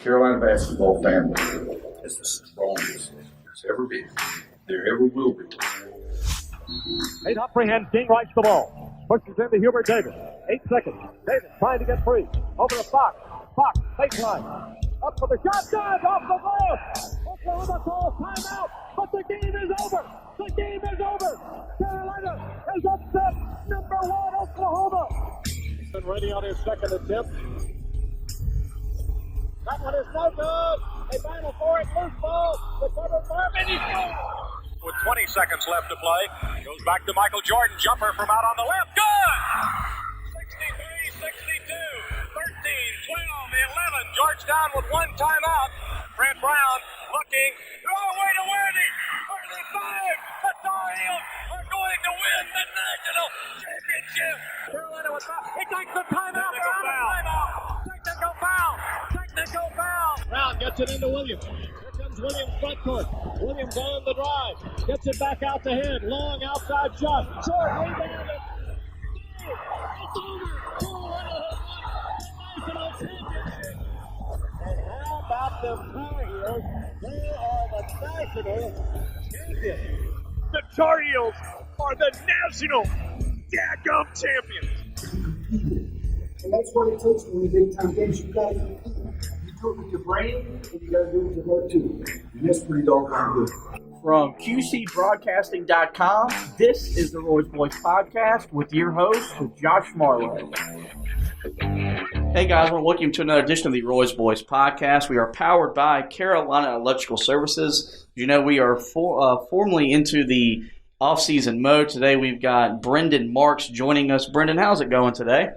Carolina basketball family is the strongest there's ever been. There ever will be. Eight up freehand, King writes the ball. Pushes into Hubert Davis. 8 seconds. Davis trying to get free. Over to Fox. Fox, baseline. Up for the shot. Good! Off the ball! Oklahoma calls timeout, but the game is over! The game is over! Carolina has upset number 1 Oklahoma! He's been ready on his second attempt. That one is no good! They battle for it. Loose ball. Recovered for him, and he scores! With 20 seconds left to play, goes back to Michael Jordan. Jumper from out on the left. Good! 63, 62, 13, 12, 11. Georgetown with one timeout. Brent Brown looking. Oh, way to Worthy. 35. The Tar Heels are going to win the national championship. Carolina with foul. He takes the timeout. Technical foul. Technical foul. Brown gets it into Williams. Williams front court. Williams on the drive. Gets it back out the head. Long outside shot. Short rebound. It's over. Carolina has won the national championship. And how about the Tar Heels? They are the national champions. The Tar Heels are the national daggum champions. And that's what it takes when you big time games. You got to compete. Do it with your brain, and you got to do it with your heart too. And that's pretty doggone good. From QCBroadcasting.com, this is the Roy's Boys Podcast with your host, Josh Marlowe. Hey guys, I want to welcome you to another edition of the Roy's Boys Podcast. We are powered by Carolina Electrical Services. You know, we are formally into the off-season mode. Today we've got Brendan Marks joining us. Brendan, how's it going today?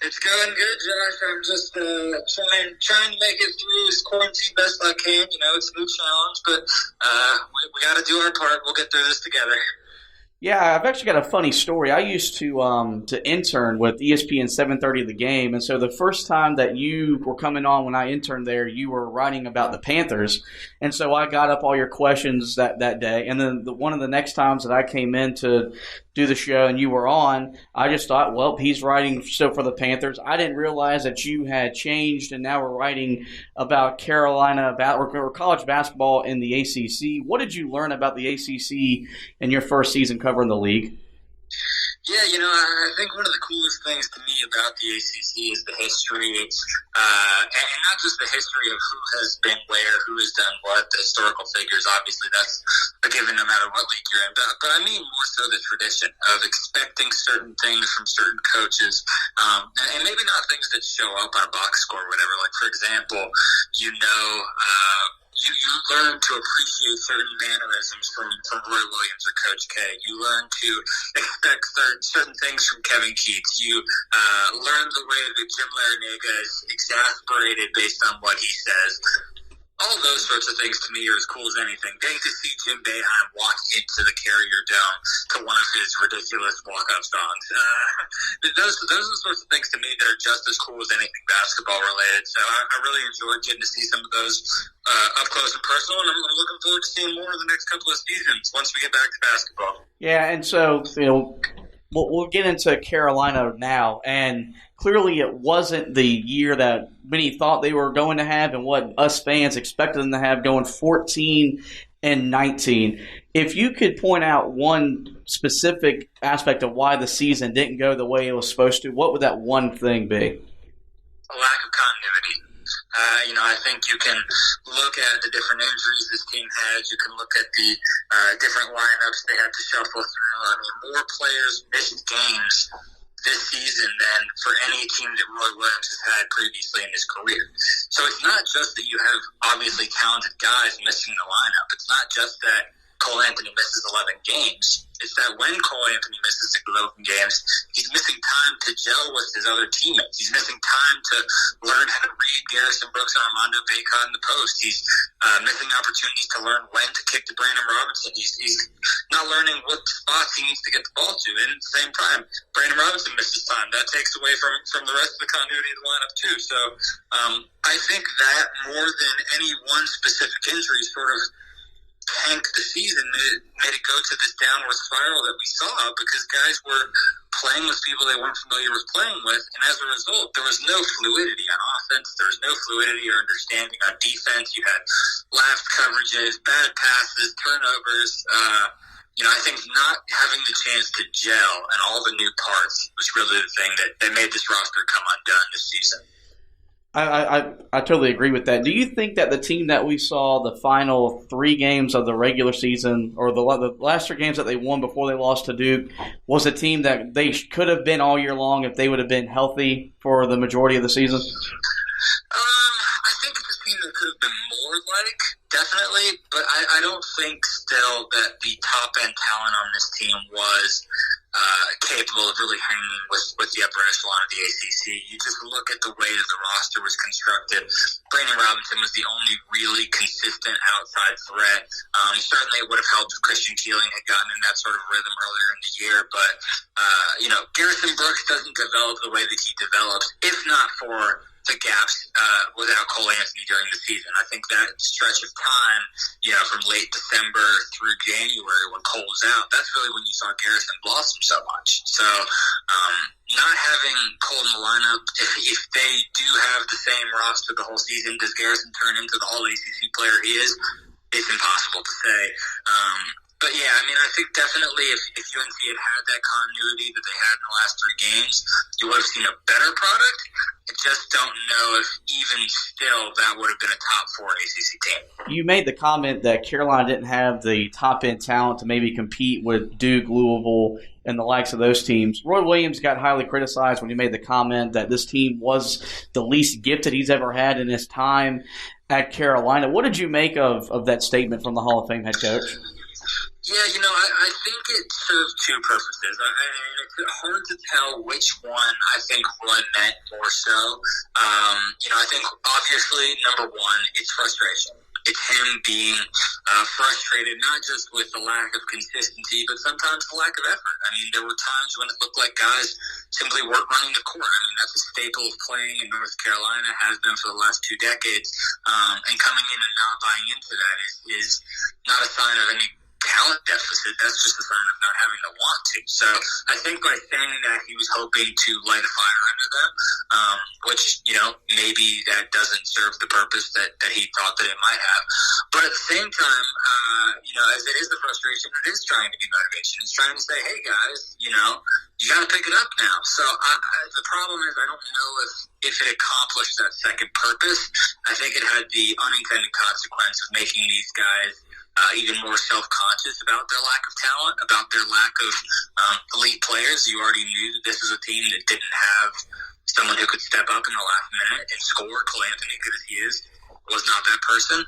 It's going good, Josh. I'm just trying to make it through this quarantine best I can. You know, it's a new challenge, but we got to do our part. We'll get through this together. Yeah, I've actually got a funny story. I used to intern with ESPN 730 The Game, and so the first time that you were coming on when I interned there, you were writing about the Panthers, and so I got up all your questions that day. And then one of the next times that I came in to do the show and you were on, I just thought, well, he's writing still for the Panthers. I didn't realize that you had changed and now we're writing about Carolina or college basketball in the ACC. What did you learn about the ACC in your first season covering the league? Yeah, you know, I think one of the coolest things to me about the ACC is the history, and not just the history of who has been where, who has done what, the historical figures. Obviously, that's a given no matter what league you're in. But I mean more so the tradition of expecting certain things from certain coaches, and maybe not things that show up on a box score or whatever. Like, for example, You learn to appreciate certain mannerisms from Roy Williams or Coach K. You learn to expect certain things from Kevin Keats. You learn the way that Jim Larinaga is exasperated based on what he says. All those sorts of things to me are as cool as anything. Getting to see Jim Boeheim walk into the Carrier Dome to one of his ridiculous walk-up songs. Those are the sorts of things to me that are just as cool as anything basketball-related. So I really enjoyed getting to see some of those up close and personal, and I'm looking forward to seeing more in the next couple of seasons once we get back to basketball. Yeah, and so, we'll get into Carolina now, and clearly it wasn't the year that many thought they were going to have and what us fans expected them to have, going 14-19. If you could point out one specific aspect of why the season didn't go the way it was supposed to, what would that one thing be? A lack of continuity. I think you can look at the different injuries this team had. You can look at the different lineups they had to shuffle through. I mean, more players missed games this season than for any team that Roy Williams has had previously in his career. So it's not just that you have obviously talented guys missing the lineup. It's not just that Cole Anthony misses 11 games. It's that when Cole Anthony misses 11 games, he's missing time to gel with his other teammates. He's missing time to learn how to read Garrison Brooks and Armando Bacot in the post. He's missing opportunities to learn when to kick to Brandon Robinson. He's not learning what spots he needs to get the ball to. And at the same time, Brandon Robinson misses time. That takes away from the rest of the continuity of the lineup too. So I think that more than any one specific injury sort of tank the season, made it go to this downward spiral that we saw because guys were playing with people they weren't familiar with playing with, and as a result, there was no fluidity on offense, there was no fluidity or understanding on defense. You had lapsed coverages, bad passes, turnovers. I think not having the chance to gel and all the new parts was really the thing that made this roster come undone this season. I totally agree with that. Do you think that the team that we saw the final 3 games of the regular season, or the last 3 games that they won before they lost to Duke, was a team that they could have been all year long if they would have been healthy for the majority of the season? I think it's a team that could have been more like, definitely, but I don't think still that the top-end talent on this team was capable of really hanging with the upper echelon of the ACC. You just look at the way that the roster was constructed. Brandon Robinson was the only really consistent outside threat. Certainly it would have helped if Christian Keeling had gotten in that sort of rhythm earlier in the year, but Garrison Brooks doesn't develop the way that he develops, if not for the gaps without Cole Anthony during the season. I think that stretch of time, from late December through January when Cole was out, that's really when you saw Garrison blossom so much. So not having Cole in the lineup, if they do have the same roster the whole season, does Garrison turn into the all-ACC player he is? It's impossible to say. But yeah, I think definitely if UNC had that continuity that they had in the last 3 games, you would have seen a better product. I just don't know if even still that would have been a top 4 ACC team. You made the comment that Carolina didn't have the top-end talent to maybe compete with Duke, Louisville, and the likes of those teams. Roy Williams got highly criticized when he made the comment that this team was the least gifted he's ever had in his time at Carolina. What did you make of that statement from the Hall of Fame head coach? Yeah, I think it serves 2 purposes. It's hard to tell which one I think Roy meant more so. I think obviously, number one, it's frustration. It's him being frustrated, not just with the lack of consistency, but sometimes the lack of effort. There were times when it looked like guys simply weren't running the court. That's a staple of playing in North Carolina, has been for the last 2 decades. And coming in and not buying into that is not a sign of any talent deficit. That's just a sign of not having the want to. So I think by saying that, he was hoping to light a fire under them, which, maybe that doesn't serve the purpose that he thought that it might have. But at the same time, as it is the frustration, it is trying to be motivation. It's trying to say, hey guys, you got to pick it up now. So the problem is I don't know if it accomplished that second purpose. I think it had the unintended consequence of making these guys even more self-conscious about their lack of talent, about their lack of elite players. You already knew that this was a team that didn't have someone who could step up in the last minute and score. Cole Anthony, good as he is, was not that person.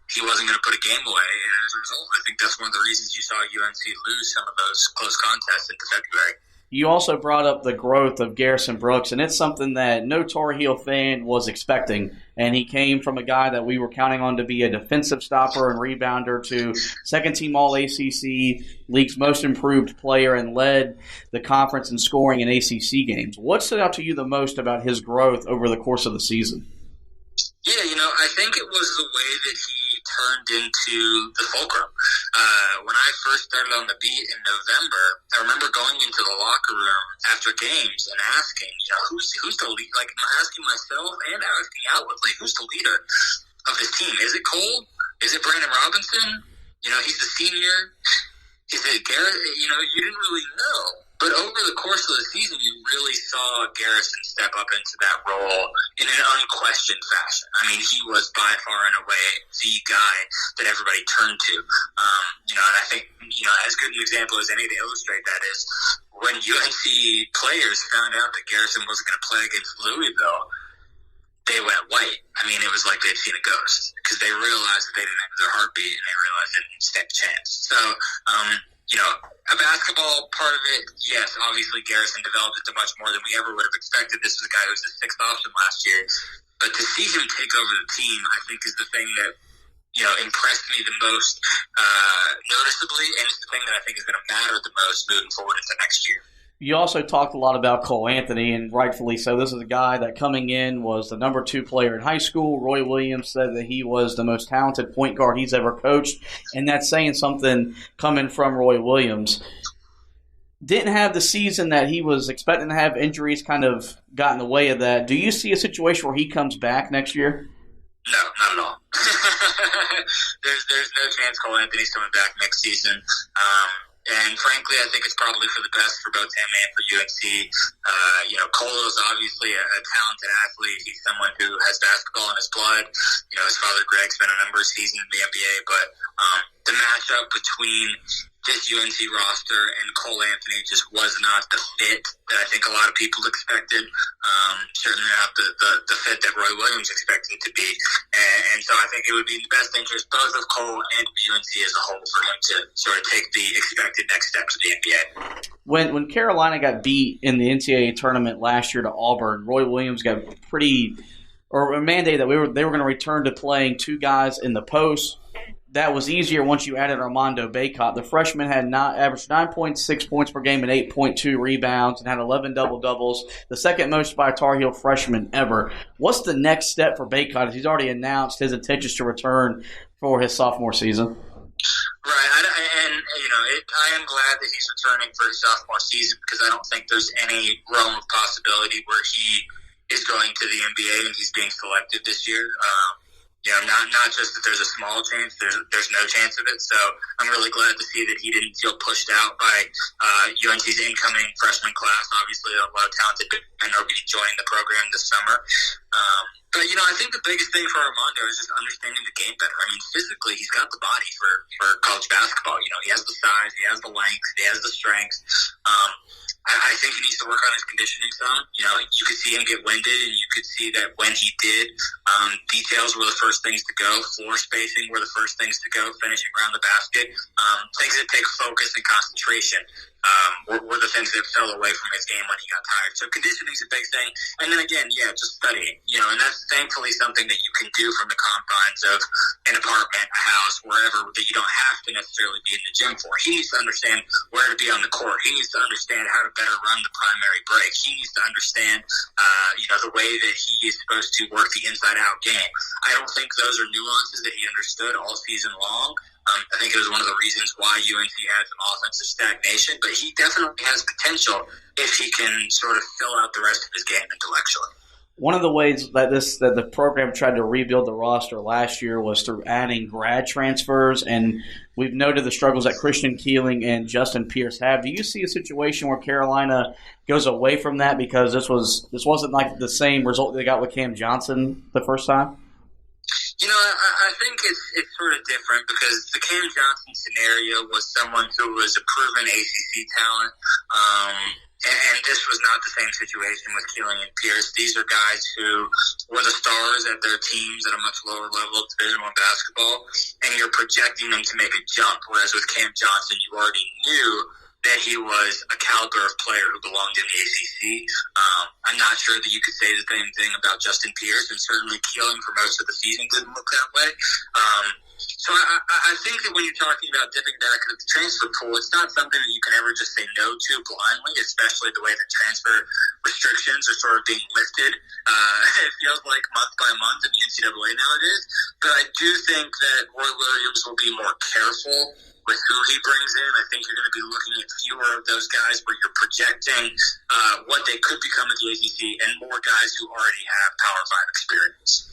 He wasn't going to put a game away, and as a result, I think that's one of the reasons you saw UNC lose some of those close contests into February. You also brought up the growth of Garrison Brooks, and it's something that no Tar Heel fan was expecting. And he came from a guy that we were counting on to be a defensive stopper and rebounder to second-team All-ACC, league's most improved player, and led the conference in scoring in ACC games. What stood out to you the most about his growth over the course of the season? Yeah, I think it was the way that he turned into the fulcrum. When I first started on the beat in November, I remember going into the locker room after games and asking, who's the lead? Like, asking myself and asking outwardly, who's the leader of this team? Is it Cole? Is it Brandon Robinson? He's the senior. Is it Garrett? You didn't really know. But over the course of the season, you really saw Garrison step up into that role in an unquestioned fashion. He was by far and away the guy that everybody turned to. And I think, as good an example as any to illustrate that is when UNC players found out that Garrison wasn't going to play against Louisville, they went white. It was like they'd seen a ghost because they realized that they didn't have their heartbeat and they realized they didn't stand a chance. So, a basketball part of it, yes, obviously Garrison developed into much more than we ever would have expected. This was a guy who was the 6th option last year. But to see him take over the team, I think is the thing that, impressed me the most noticeably, and it's the thing that I think is going to matter the most moving forward into next year. You also talked a lot about Cole Anthony, and rightfully so. This is a guy that coming in was the number 2 player in high school. Roy Williams said that he was the most talented point guard he's ever coached, and that's saying something coming from Roy Williams. Didn't have the season that he was expecting to have. Injuries kind of got in the way of that. Do you see a situation where he comes back next year? No, not at all. there's no chance Cole Anthony's coming back next season. And frankly, I think it's probably for the best for both him and for UNC. Cole is obviously a talented athlete. He's someone who has basketball in his blood. His father Greg spent a number of seasons in the NBA, but the matchup between this UNC roster and Cole Anthony just was not the fit that I think a lot of people expected. Certainly not the fit that Roy Williams expected it to be. And so I think it would be in the best interest both of Cole and UNC as a whole for him to sort of take the expected next steps of the NBA. When Carolina got beat in the NCAA tournament last year to Auburn, Roy Williams got a mandate that they were going to return to playing 2 guys in the post. That was easier once you added Armando Bacot. The freshman had averaged 9.6 points per game and 8.2 rebounds and had 11 double-doubles, the second most by a Tar Heel freshman ever. What's the next step for Bacot? He's already announced his intentions to return for his sophomore season. Right, I am glad that he's returning for his sophomore season because I don't think there's any realm of possibility where he is going to the NBA and he's being selected this year. Not just that there's a small chance, there's no chance of it. So I'm really glad to see that he didn't feel pushed out by UNC's incoming freshman class. Obviously, a lot of talented men are joining the program this summer. But I think the biggest thing for Armando is just understanding the game better. I mean, physically, he's got the body for college basketball. He has the size, he has the length, he has the strength. I think he needs to work on his conditioning some. You could see him get winded, and you could see that when he did, details were the first things to go. Floor spacing were the first things to go. Finishing around the basket, things that take focus and concentration were the things that fell away from his game when he got tired. So conditioning is a big thing. And then again, just studying. And that's thankfully something that you can do from the confines of an apartment, a house, wherever, that you don't have to necessarily be in the gym for. He needs to understand where to be on the court. He needs to understand how to better run the primary break. He needs to understand, the way that he is supposed to work the inside-out game. I don't think those are nuances that he understood all season long. I think it was one of the reasons why UNC had some offensive stagnation, but he definitely has potential if he can sort of fill out the rest of his game intellectually. One of the ways that the program tried to rebuild the roster last year was through adding grad transfers, and we've noted the struggles that Christian Keeling and Justin Pierce have. Do you see a situation where Carolina goes away from that because this wasn't like the same result they got with Cam Johnson the first time? I think it's sort of different because the Cam Johnson scenario was someone who was a proven ACC talent, and this was not the same situation with Keeling and Pierce. These are guys who were the stars at their teams at a much lower level of Division I basketball, and you're projecting them to make a jump, whereas with Cam Johnson, you already knew that he was a caliber of player who belonged in the ACC. I'm not sure that you could say the same thing about Justin Pierce, and certainly Keeling for most of the season didn't look that way. So I think that when you're talking about dipping back into the transfer pool, it's not something that you can ever just say no to blindly, especially the way that transfer restrictions are sort of being lifted. It feels like month by month in the NCAA nowadays. But I do think that Roy Williams will be more careful with who he brings in. I think you're going to be looking at fewer of those guys where you're projecting what they could become at the ACC and more guys who already have Power 5 experience.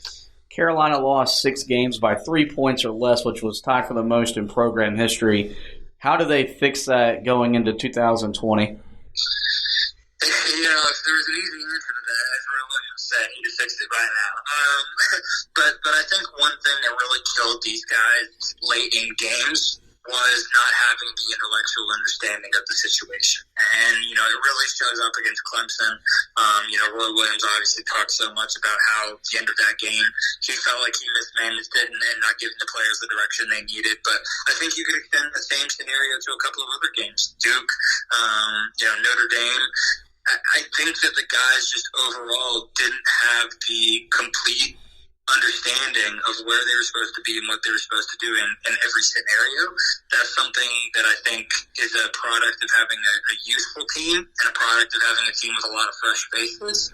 Carolina lost 6 games by 3 points or less, which was tied for the most in program history. How do they fix that going into 2020? If there was an easy answer to that, as Roy Williams said, he'd have fixed it by now. But I think one thing that really killed these guys late in games was not having the intellectual understanding of the situation. And, it really shows up against Clemson. Roy Williams obviously talked so much about how at the end of that game, he felt like he mismanaged it and not giving the players the direction they needed. But I think you could extend the same scenario to a couple of other games. Duke, Notre Dame. I think that the guys just overall didn't have the complete understanding of where they were supposed to be and what they were supposed to do in every scenario. That's something that I think is a product of having a youthful team and a product of having a team with a lot of fresh faces.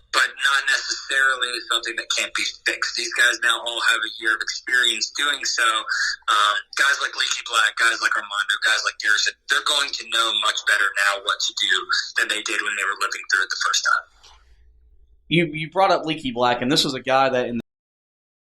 But not necessarily something that can't be fixed. These guys now all have a year of experience doing so. Guys like Leaky Black, guys like Armando, guys like Garrison, they're going to know much better now what to do than they did when they were living through it the first time. You brought up Leaky Black, and this was a guy that in